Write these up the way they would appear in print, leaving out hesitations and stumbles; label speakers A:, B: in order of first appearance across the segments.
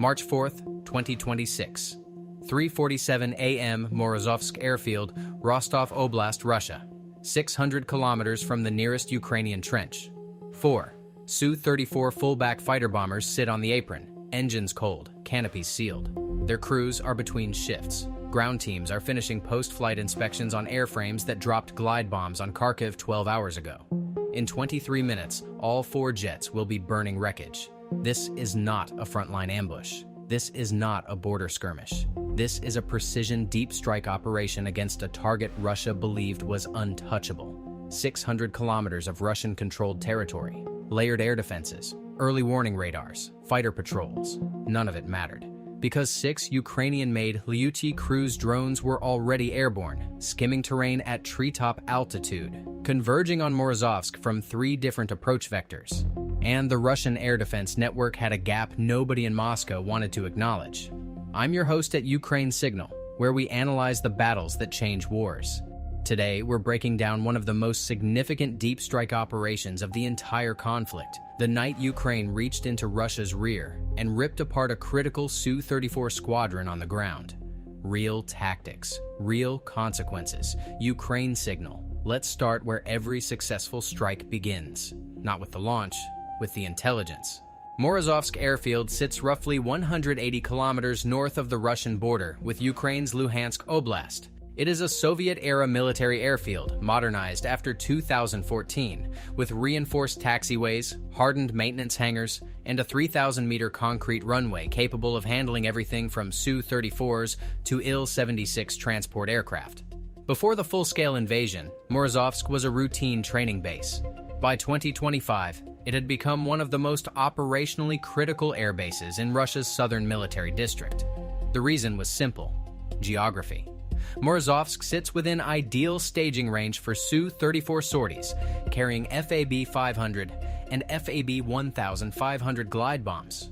A: March 4th, 2026. 3:47 a.m. Morozovsk Airfield, Rostov Oblast, Russia. 600 kilometers from the nearest Ukrainian trench. 4. Su-34 Fullback fighter bombers sit on the apron, engines cold, canopies sealed. Their crews are between shifts. Ground teams are finishing post-flight inspections on airframes that dropped glide bombs on Kharkiv 12 hours ago. In 23 minutes, all 4 jets will be burning wreckage. This is not a frontline ambush. This is not a border skirmish. This is a precision deep strike operation against a target Russia believed was untouchable. 600 kilometers of Russian-controlled territory, layered air defenses, early warning radars, fighter patrols. None of it mattered, because 6 Ukrainian-made Liuti cruise drones were already airborne, skimming terrain at treetop altitude, converging on Morozovsk from 3 different approach vectors. And the Russian air defense network had a gap nobody in Moscow wanted to acknowledge. I'm your host at UkraineSignal, where we analyze the battles that change wars. Today, we're breaking down one of the most significant deep strike operations of the entire conflict, the night Ukraine reached into Russia's rear and ripped apart a critical Su-34 squadron on the ground. Real tactics, real consequences, UkraineSignal. Let's start where every successful strike begins. Not with the launch, with the intelligence. Morozovsk Airfield sits roughly 180 kilometers north of the Russian border with Ukraine's Luhansk Oblast. It is a Soviet-era military airfield, modernized after 2014, with reinforced taxiways, hardened maintenance hangars, and a 3,000-meter concrete runway capable of handling everything from Su-34s to Il-76 transport aircraft. Before the full-scale invasion, Morozovsk was a routine training base. By 2025, it had become one of the most operationally critical air bases in Russia's southern military district. The reason was simple: geography. Morozovsk sits within ideal staging range for Su-34 sorties, carrying FAB-500 and FAB-1500 glide bombs.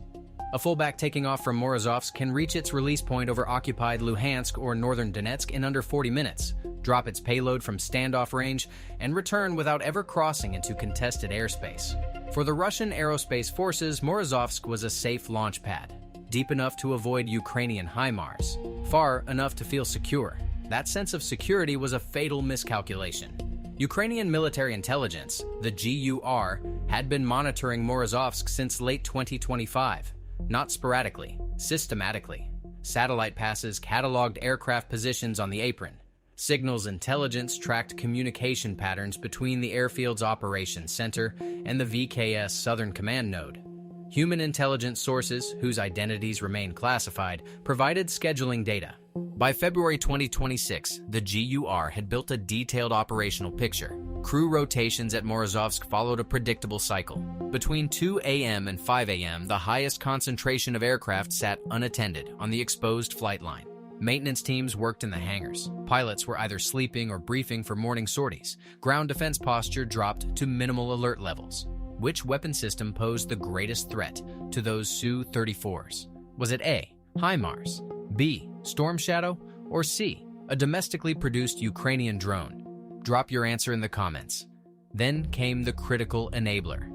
A: A fullback taking off from Morozovsk can reach its release point over occupied Luhansk or northern Donetsk in under 40 minutes, drop its payload from standoff range, and return without ever crossing into contested airspace. For the Russian aerospace forces, Morozovsk was a safe launch pad, deep enough to avoid Ukrainian HIMARS, far enough to feel secure. That sense of security was a fatal miscalculation. Ukrainian military intelligence, the GUR, had been monitoring Morozovsk since late 2025. Not sporadically, systematically. Satellite passes cataloged aircraft positions on the apron. Signals intelligence tracked communication patterns between the airfield's operations center and the VKS Southern Command node. Human intelligence sources, whose identities remain classified, provided scheduling data. By February 2026, the GUR had built a detailed operational picture. Crew rotations at Morozovsk followed a predictable cycle. Between 2 a.m. and 5 a.m., the highest concentration of aircraft sat unattended on the exposed flight line. Maintenance teams worked in the hangars. Pilots were either sleeping or briefing for morning sorties. Ground defense posture dropped to minimal alert levels. Which weapon system posed the greatest threat to those Su-34s? Was it A, HIMARS, B, Storm Shadow, or C, a domestically produced Ukrainian drone? Drop your answer in the comments. Then came the critical enabler.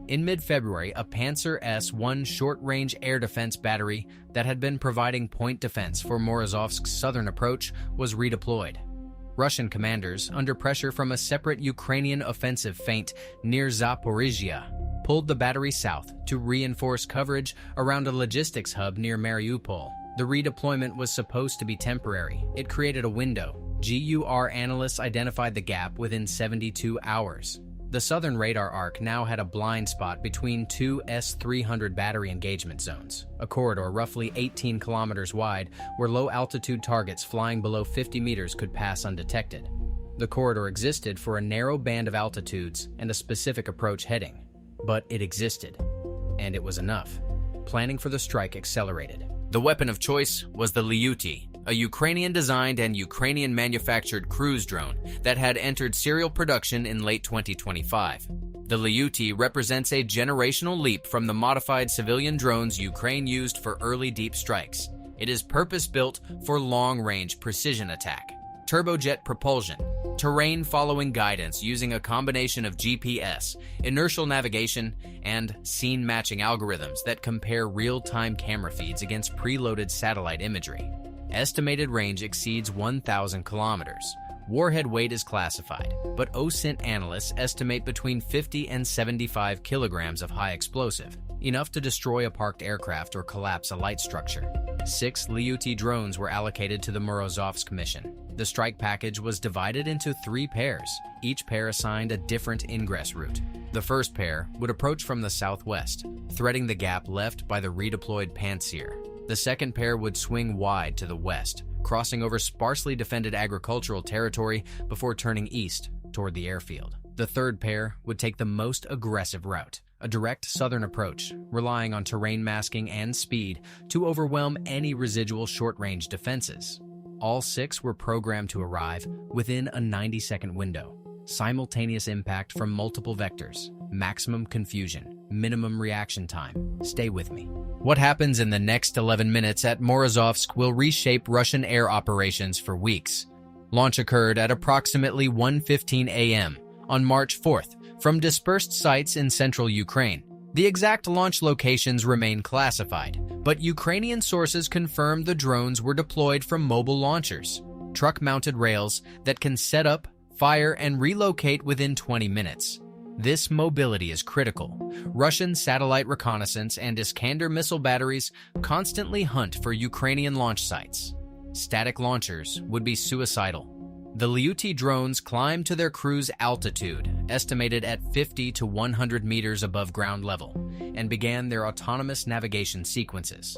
A: In mid-February, a Pantsir S-1 short-range air defense battery that had been providing point defense for Morozovsk's southern approach was redeployed. Russian commanders, under pressure from a separate Ukrainian offensive feint near Zaporizhia, pulled the battery south to reinforce coverage around a logistics hub near Mariupol. The redeployment was supposed to be temporary. It created a window. GUR analysts identified the gap within 72 hours. The southern radar arc now had a blind spot between 2 S-300 battery engagement zones, a corridor roughly 18 kilometers wide where low-altitude targets flying below 50 meters could pass undetected. The corridor existed for a narrow band of altitudes and a specific approach heading. But it existed, and it was enough. Planning for the strike accelerated. The weapon of choice was the Liuti, a Ukrainian-designed and Ukrainian-manufactured cruise drone that had entered serial production in late 2025. The Liuti represents a generational leap from the modified civilian drones Ukraine used for early deep strikes. It is purpose-built for long-range precision attack. Turbojet propulsion, terrain following guidance using a combination of GPS, inertial navigation, and scene matching algorithms that compare real-time camera feeds against preloaded satellite imagery. Estimated range exceeds 1,000 kilometers. Warhead weight is classified, but OSINT analysts estimate between 50 and 75 kilograms of high explosive, enough to destroy a parked aircraft or collapse a light structure. 6 Liuti drones were allocated to the Morozovsk mission. The strike package was divided into 3 pairs, each pair assigned a different ingress route. The first pair would approach from the southwest, threading the gap left by the redeployed Pantsir. The second pair would swing wide to the west, crossing over sparsely defended agricultural territory before turning east toward the airfield. The third pair would take the most aggressive route, a direct southern approach, relying on terrain masking and speed to overwhelm any residual short-range defenses. All 6 were programmed to arrive within a 90-second window. Simultaneous impact from multiple vectors, maximum confusion, minimum reaction time. Stay with me. What happens in the next 11 minutes at Morozovsk will reshape Russian air operations for weeks. Launch occurred at approximately 1:15 a.m. on March 4th from dispersed sites in central Ukraine. The exact launch locations remain classified, but Ukrainian sources confirmed the drones were deployed from mobile launchers, truck-mounted rails that can set up, fire, and relocate within 20 minutes. This mobility is critical. Russian satellite reconnaissance and Iskander missile batteries constantly hunt for Ukrainian launch sites. Static launchers would be suicidal. The Liuti drones climbed to their cruise altitude, estimated at 50 to 100 meters above ground level, and began their autonomous navigation sequences.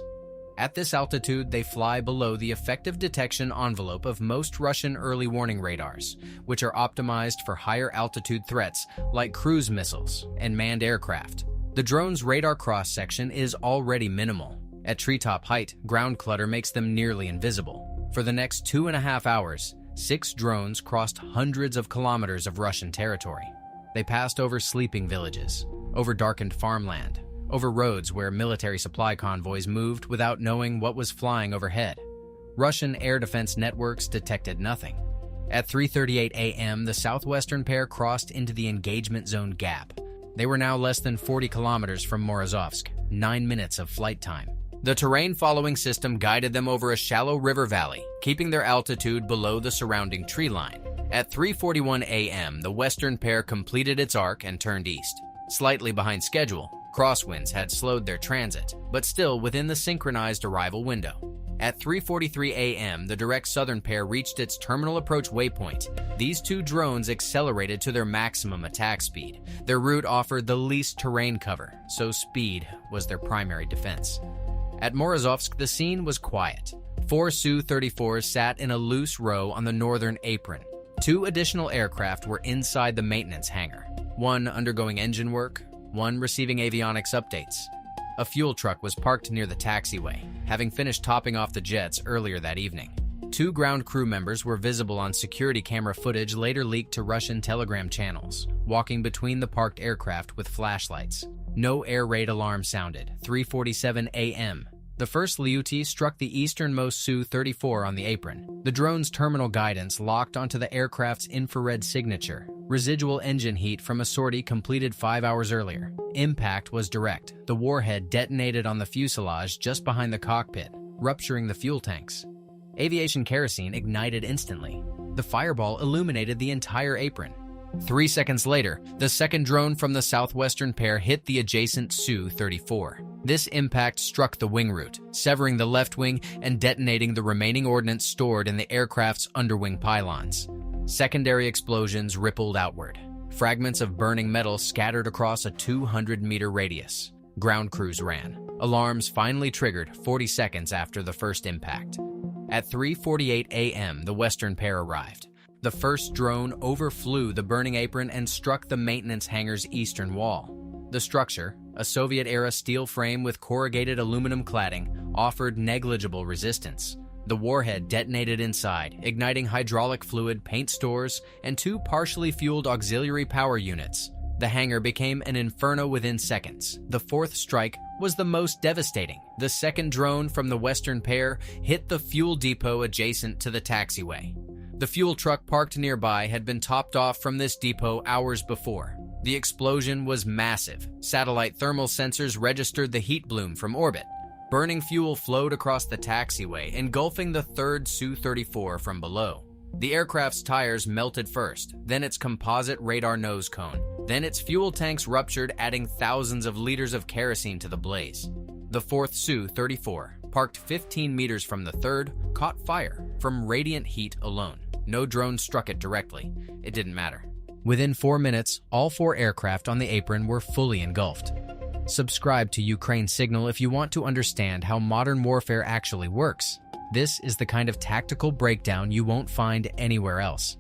A: At this altitude, they fly below the effective detection envelope of most Russian early warning radars, which are optimized for higher altitude threats like cruise missiles and manned aircraft. The drone's radar cross-section is already minimal. At treetop height, ground clutter makes them nearly invisible. For the next 2.5 hours, 6 drones crossed hundreds of kilometers of Russian territory. They passed over sleeping villages, over darkened farmland, over roads where military supply convoys moved without knowing what was flying overhead. Russian air defense networks detected nothing. At 3:38 a.m., the southwestern pair crossed into the engagement zone gap. They were now less than 40 kilometers from Morozovsk, 9 minutes of flight time. The terrain-following system guided them over a shallow river valley, keeping their altitude below the surrounding tree line. At 3:41 a.m., the western pair completed its arc and turned east. Slightly behind schedule, crosswinds had slowed their transit, but still within the synchronized arrival window. At 3:43 a.m., the direct southern pair reached its terminal approach waypoint. These 2 drones accelerated to their maximum attack speed. Their route offered the least terrain cover, so speed was their primary defense. At Morozovsk, the scene was quiet. 4 Su-34s sat in a loose row on the northern apron. 2 additional aircraft were inside the maintenance hangar, one undergoing engine work, one receiving avionics updates. A fuel truck was parked near the taxiway, having finished topping off the jets earlier that evening. 2 ground crew members were visible on security camera footage later leaked to Russian Telegram channels, walking between the parked aircraft with flashlights. No air raid alarm sounded. 3:47 a.m. The first Liuti struck the easternmost Su-34 on the apron. The drone's terminal guidance locked onto the aircraft's infrared signature, residual engine heat from a sortie completed 5 hours earlier. Impact was direct. The warhead detonated on the fuselage just behind the cockpit, rupturing the fuel tanks. Aviation kerosene ignited instantly. The fireball illuminated the entire apron. 3 seconds later, the second drone from the southwestern pair hit the adjacent Su-34. This impact struck the wing root, severing the left wing and detonating the remaining ordnance stored in the aircraft's underwing pylons. Secondary explosions rippled outward. Fragments of burning metal scattered across a 200-meter radius. Ground crews ran. Alarms finally triggered 40 seconds after the first impact. At 3:48 a.m., the western pair arrived. The first drone overflew the burning apron and struck the maintenance hangar's eastern wall. The structure, a Soviet-era steel frame with corrugated aluminum cladding, offered negligible resistance. The warhead detonated inside, igniting hydraulic fluid, paint stores, and 2 partially fueled auxiliary power units. The hangar became an inferno within seconds. The fourth strike was the most devastating. The second drone from the western pair hit the fuel depot adjacent to the taxiway. The fuel truck parked nearby had been topped off from this depot hours before. The explosion was massive. Satellite thermal sensors registered the heat bloom from orbit. Burning fuel flowed across the taxiway, engulfing the third Su-34 from below. The aircraft's tires melted first, then its composite radar nose cone, then its fuel tanks ruptured, adding thousands of liters of kerosene to the blaze. The fourth Su-34, parked 15 meters from the third, caught fire from radiant heat alone. No drone struck it directly. It didn't matter. Within 4 minutes, all 4 aircraft on the apron were fully engulfed. Subscribe to UkraineSignal if you want to understand how modern warfare actually works. This is the kind of tactical breakdown you won't find anywhere else.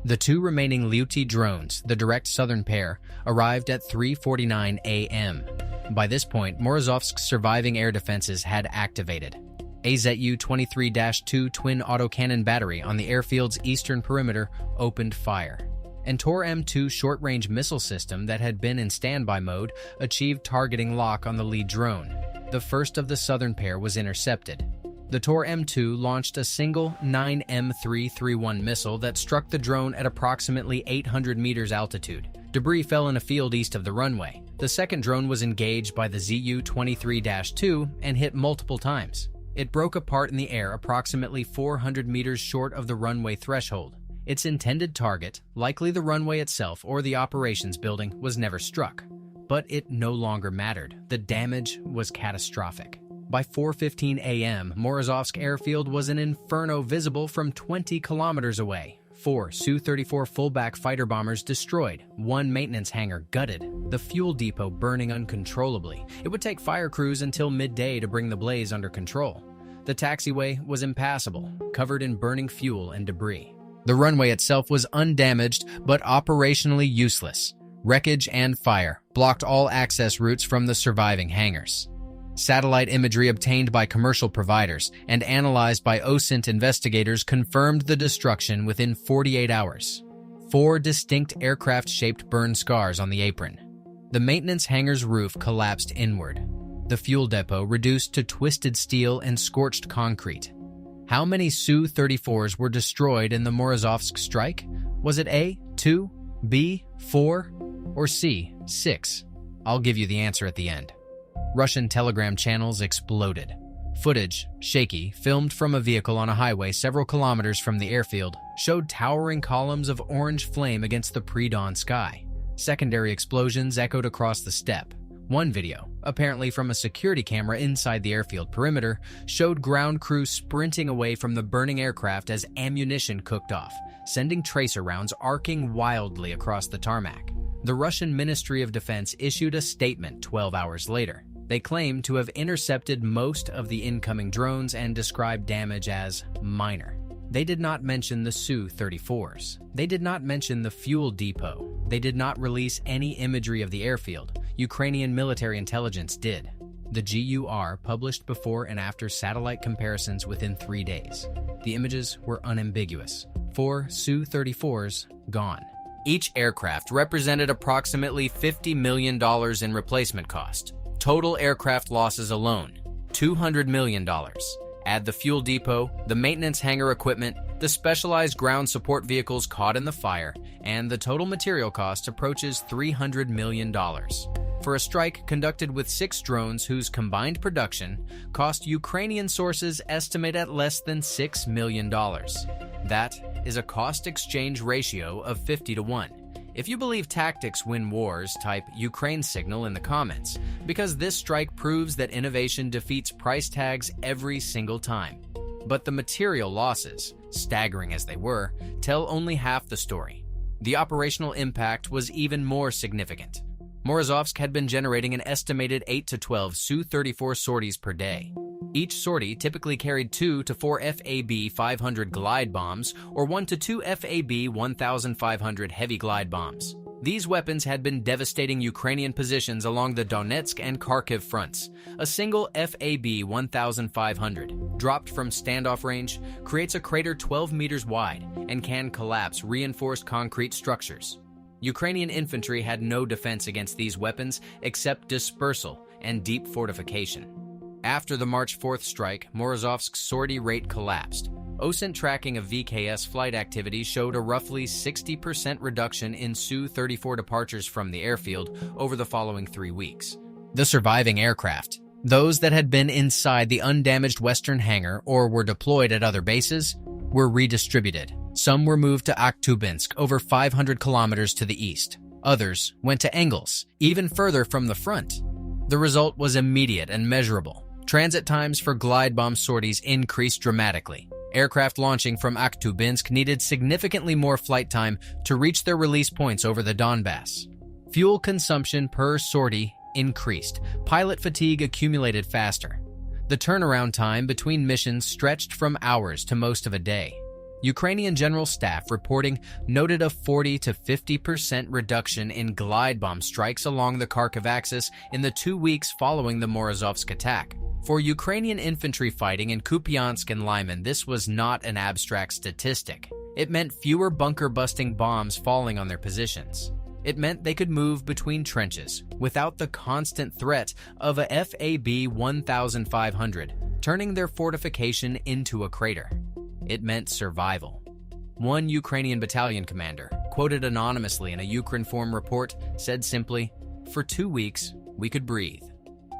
A: The 2 remaining Liuti drones, the direct southern pair, arrived at 3:49 a.m. By this point, Morozovsk's surviving air defenses had activated. A Zu-23-2 twin autocannon battery on the airfield's eastern perimeter opened fire. And Tor-M2 short-range missile system that had been in standby mode achieved targeting lock on the lead drone. The first of the southern pair was intercepted. The Tor-M2 launched a single 9M331 missile that struck the drone at approximately 800 meters altitude. Debris fell in a field east of the runway. The second drone was engaged by the Zu-23-2 and hit multiple times. It broke apart in the air approximately 400 meters short of the runway threshold. Its intended target, likely the runway itself or the operations building, was never struck. But it no longer mattered. The damage was catastrophic. By 4:15 a.m., Morozovsk Airfield was an inferno visible from 20 kilometers away. 4 Su-34 Fullback fighter bombers destroyed, 1 maintenance hangar gutted, the fuel depot burning uncontrollably. It would take fire crews until midday to bring the blaze under control. The taxiway was impassable, covered in burning fuel and debris. The runway itself was undamaged but operationally useless. Wreckage and fire blocked all access routes from the surviving hangars. Satellite imagery obtained by commercial providers and analyzed by OSINT investigators confirmed the destruction within 48 hours. 4 distinct aircraft-shaped burn scars on the apron. The maintenance hangar's roof collapsed inward. The fuel depot reduced to twisted steel and scorched concrete. How many Su-34s were destroyed in the Morozovsk strike? Was it A, 2, B, 4, or C, 6? I'll give you the answer at the end. Russian telegram channels exploded. Footage, shaky, filmed from a vehicle on a highway several kilometers from the airfield, showed towering columns of orange flame against the pre-dawn sky. Secondary explosions echoed across the steppe. One video, apparently from a security camera inside the airfield perimeter, showed ground crews sprinting away from the burning aircraft as ammunition cooked off, sending tracer rounds arcing wildly across the tarmac. The Russian Ministry of Defense issued a statement 12 hours later. They claimed to have intercepted most of the incoming drones and described damage as minor. They did not mention the Su-34s. They did not mention the fuel depot. They did not release any imagery of the airfield. Ukrainian military intelligence did. The GUR published before and after satellite comparisons within 3 days. The images were unambiguous. 4 Su-34s gone. Each aircraft represented approximately $50 million in replacement cost. Total aircraft losses alone, $200 million. Add the fuel depot, the maintenance hangar equipment, the specialized ground support vehicles caught in the fire, and the total material cost approaches $300 million. For a strike conducted with 6 drones whose combined production cost Ukrainian sources estimate at less than $6 million. That is a cost-exchange ratio of 50-1. If you believe tactics win wars, type UkraineSignal in the comments, because this strike proves that innovation defeats price tags every single time. But the material losses, staggering as they were, tell only half the story. The operational impact was even more significant. Morozovsk had been generating an estimated 8 to 12 Su-34 sorties per day. Each sortie typically carried 2 to 4 FAB-500 glide bombs or 1 to 2 FAB-1500 heavy glide bombs. These weapons had been devastating Ukrainian positions along the Donetsk and Kharkiv fronts. A single FAB-1500, dropped from standoff range, creates a crater 12 meters wide and can collapse reinforced concrete structures. Ukrainian infantry had no defense against these weapons except dispersal and deep fortification. After the March 4th strike, Morozovsk's sortie rate collapsed. OSINT tracking of VKS flight activity showed a roughly 60% reduction in Su-34 departures from the airfield over the following 3 weeks. The surviving aircraft, those that had been inside the undamaged western hangar or were deployed at other bases, were redistributed. Some were moved to Akhtubinsk, over 500 kilometers to the east. Others went to Engels, even further from the front. The result was immediate and measurable. Transit times for glide bomb sorties increased dramatically. Aircraft launching from Akhtubinsk needed significantly more flight time to reach their release points over the Donbass. Fuel consumption per sortie increased. Pilot fatigue accumulated faster. The turnaround time between missions stretched from hours to most of a day. Ukrainian General Staff reporting noted a 40 to 50% reduction in glide bomb strikes along the Kharkiv axis in the 2 weeks following the Morozovsk attack. For Ukrainian infantry fighting in Kupiansk and Lyman, this was not an abstract statistic. It meant fewer bunker-busting bombs falling on their positions. It meant they could move between trenches without the constant threat of a FAB 1500, turning their fortification into a crater. It meant survival. One Ukrainian battalion commander, quoted anonymously in a Ukrinform report, said simply, "For 2 weeks, we could breathe."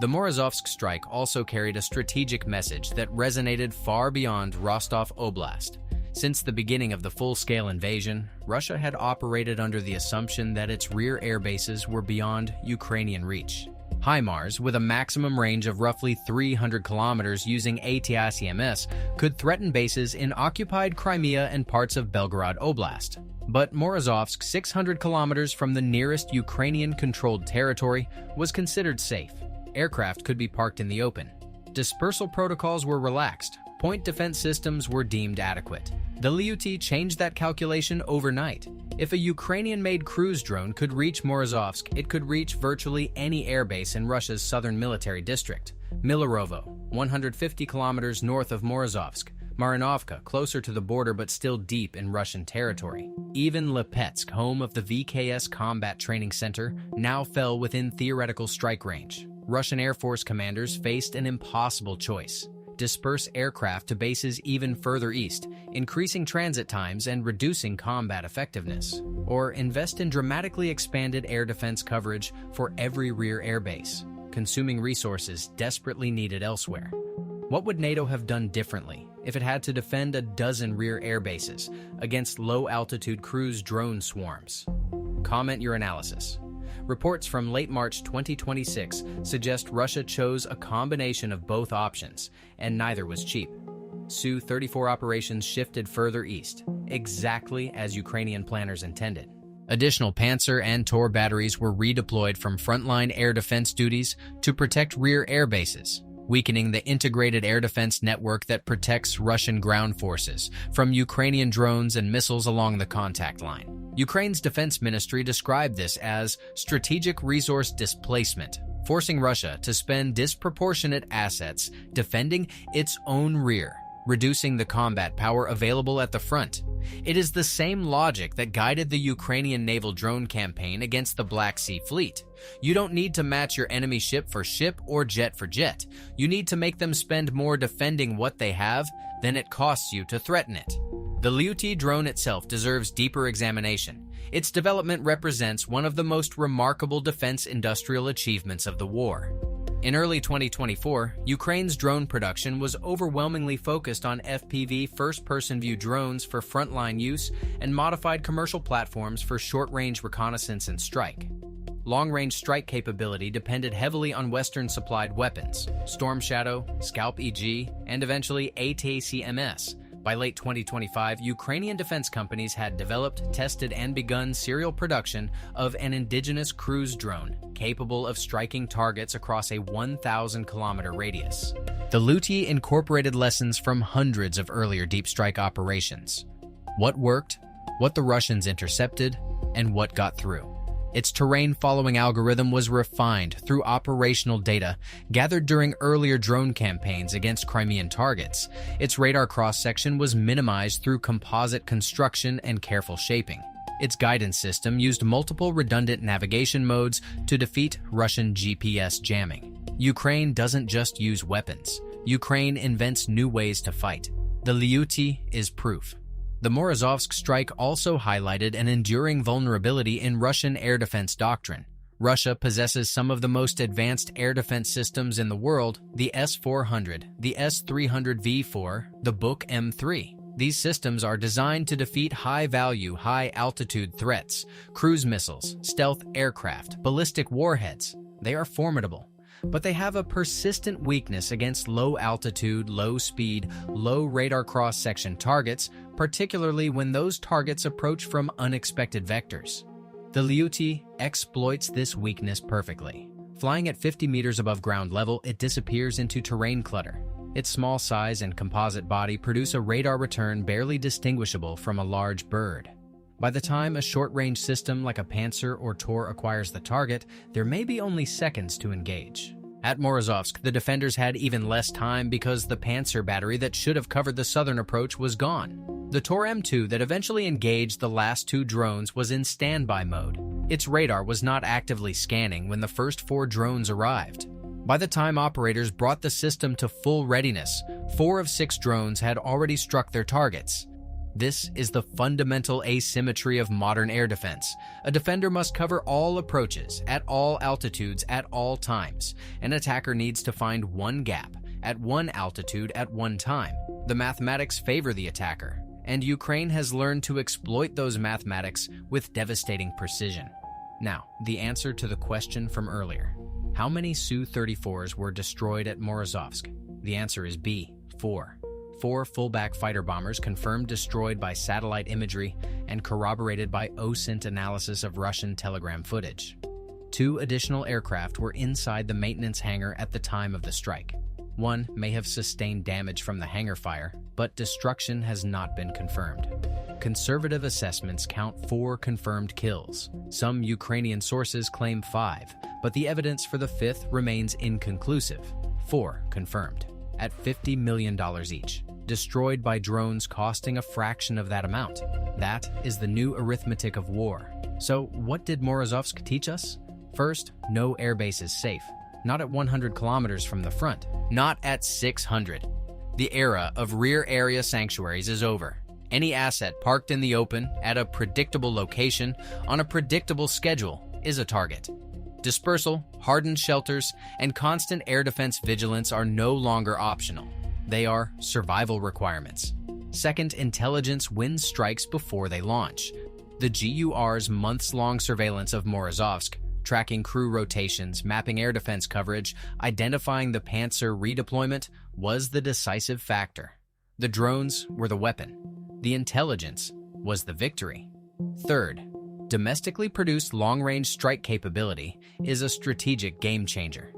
A: The Morozovsk strike also carried a strategic message that resonated far beyond Rostov Oblast. Since the beginning of the full-scale invasion, Russia had operated under the assumption that its rear air bases were beyond Ukrainian reach. HIMARS, with a maximum range of roughly 300 kilometers using ATACMS, could threaten bases in occupied Crimea and parts of Belgorod Oblast. But Morozovsk, 600 kilometers from the nearest Ukrainian-controlled territory, was considered safe. Aircraft could be parked in the open. Dispersal protocols were relaxed. Point defense systems were deemed adequate. The Liuti changed that calculation overnight. If a Ukrainian-made cruise drone could reach Morozovsk, it could reach virtually any airbase in Russia's southern military district. Milorovo, 150 kilometers north of Morozovsk. Marinovka, closer to the border but still deep in Russian territory. Even Lipetsk, home of the VKS Combat Training Center, now fell within theoretical strike range. Russian Air Force commanders faced an impossible choice: disperse aircraft to bases even further east, increasing transit times and reducing combat effectiveness, or invest in dramatically expanded air defense coverage for every rear airbase, consuming resources desperately needed elsewhere. What would NATO have done differently if it had to defend a dozen rear air bases against low-altitude cruise drone swarms? Comment your analysis. Reports from late March 2026 suggest Russia chose a combination of both options, and neither was cheap. Su-34 operations shifted further east, exactly as Ukrainian planners intended. Additional Pantsir and Tor batteries were redeployed from frontline air defense duties to protect rear air bases, weakening the integrated air defense network that protects Russian ground forces from Ukrainian drones and missiles along the contact line. Ukraine's defense ministry described this as strategic resource displacement, forcing Russia to spend disproportionate assets defending its own rear, reducing the combat power available at the front. It is the same logic that guided the Ukrainian naval drone campaign against the Black Sea Fleet. You don't need to match your enemy ship for ship or jet for jet. You need to make them spend more defending what they have than it costs you to threaten it. The Liuti drone itself deserves deeper examination. Its development represents one of the most remarkable defense industrial achievements of the war. In early 2024, Ukraine's drone production was overwhelmingly focused on FPV first-person view drones for frontline use and modified commercial platforms for short-range reconnaissance and strike. Long-range strike capability depended heavily on Western-supplied weapons, Storm Shadow, Scalp EG, and eventually ATACMS. By late 2025, Ukrainian defense companies had developed, tested, and begun serial production of an indigenous cruise drone capable of striking targets across a 1,000-kilometer radius. The Liuti incorporated lessons from hundreds of earlier deep strike operations. What worked, what the Russians intercepted, and what got through. Its terrain-following algorithm was refined through operational data gathered during earlier drone campaigns against Crimean targets. Its radar cross-section was minimized through composite construction and careful shaping. Its guidance system used multiple redundant navigation modes to defeat Russian GPS jamming. Ukraine doesn't just use weapons. Ukraine invents new ways to fight. The Liuti is proof. The Morozovsk strike also highlighted an enduring vulnerability in Russian air defense doctrine. Russia possesses some of the most advanced air defense systems in the world: the S-400, the S-300V4, the Buk M3. These systems are designed to defeat high-value, high-altitude threats: cruise missiles, stealth aircraft, ballistic warheads. They are formidable, but they have a persistent weakness against low-altitude, low-speed, low-radar cross-section targets, particularly when those targets approach from unexpected vectors. The Liuti exploits this weakness perfectly. Flying at 50 meters above ground level, it disappears into terrain clutter. Its small size and composite body produce a radar return barely distinguishable from a large bird. By the time a short-range system like a Pantsir or Tor acquires the target, there may be only seconds to engage. At Morozovsk, the defenders had even less time because the Pantsir battery that should have covered the southern approach was gone. The Tor M2 that eventually engaged the last two drones was in standby mode. Its radar was not actively scanning when the first 4 drones arrived. By the time operators brought the system to full readiness, 4 of 6 drones had already struck their targets. This is the fundamental asymmetry of modern air defense. A defender must cover all approaches, at all altitudes, at all times. An attacker needs to find one gap, at one altitude, at one time. The mathematics favor the attacker, and Ukraine has learned to exploit those mathematics with devastating precision. Now, the answer to the question from earlier. How many Su-34s were destroyed at Morozovsk? The answer is B, 4. 4 Fullback fighter bombers confirmed destroyed by satellite imagery and corroborated by OSINT analysis of Russian telegram footage. 2 additional aircraft were inside the maintenance hangar at the time of the strike. 1 may have sustained damage from the hangar fire, but destruction has not been confirmed. Conservative assessments count 4 confirmed kills. Some Ukrainian sources claim 5, but the evidence for the 5th remains inconclusive. 4 confirmed, at $50 million each, destroyed by drones costing a fraction of that amount. That is the new arithmetic of war. So what did Morozovsk teach us? First, no airbase is safe. Not at 100 kilometers from the front. Not at 600. The era of rear area sanctuaries is over. Any asset parked in the open, at a predictable location, on a predictable schedule, is a target. Dispersal, hardened shelters, and constant air defense vigilance are no longer optional. They are survival requirements. Second, intelligence wins strikes before they launch. The GUR's months-long surveillance of Morozovsk, tracking crew rotations, mapping air defense coverage, identifying the Pantsir redeployment, was the decisive factor. The drones were the weapon. The intelligence was the victory. Third, domestically produced long-range strike capability is a strategic game-changer.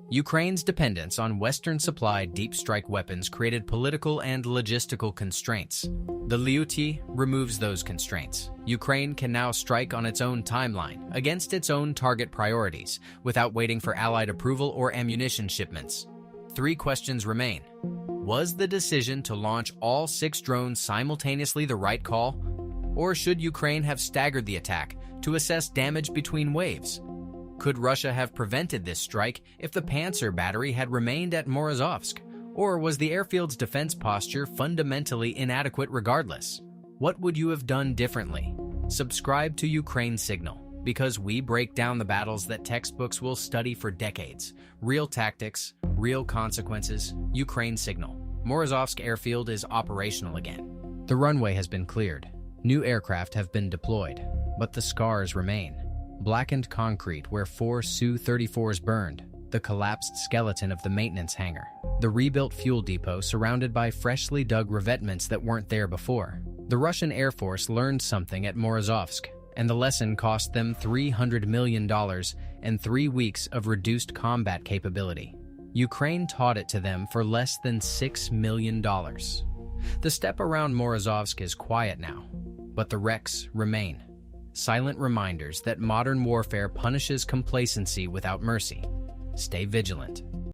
A: Ukraine's dependence on Western-supplied deep strike weapons created political and logistical constraints. The Liuti removes those constraints. Ukraine can now strike on its own timeline, against its own target priorities, without waiting for Allied approval or ammunition shipments. 3 questions remain. Was the decision to launch all 6 drones simultaneously the right call? Or should Ukraine have staggered the attack to assess damage between waves? Could Russia have prevented this strike if the Pantsir battery had remained at Morozovsk? Or was the airfield's defense posture fundamentally inadequate regardless? What would you have done differently? Subscribe to UkraineSignal, because we break down the battles that textbooks will study for decades. Real tactics, real consequences. UkraineSignal. Morozovsk airfield is operational again. The runway has been cleared. New aircraft have been deployed, but the scars remain. Blackened concrete where 4 Su-34s burned, the collapsed skeleton of the maintenance hangar, the rebuilt fuel depot surrounded by freshly dug revetments that weren't there before. The Russian Air Force learned something at Morozovsk, and the lesson cost them $300 million and 3 weeks of reduced combat capability. Ukraine taught it to them for less than $6 million. The steppe around Morozovsk is quiet now, but the wrecks remain. Silent reminders that modern warfare punishes complacency without mercy. Stay vigilant.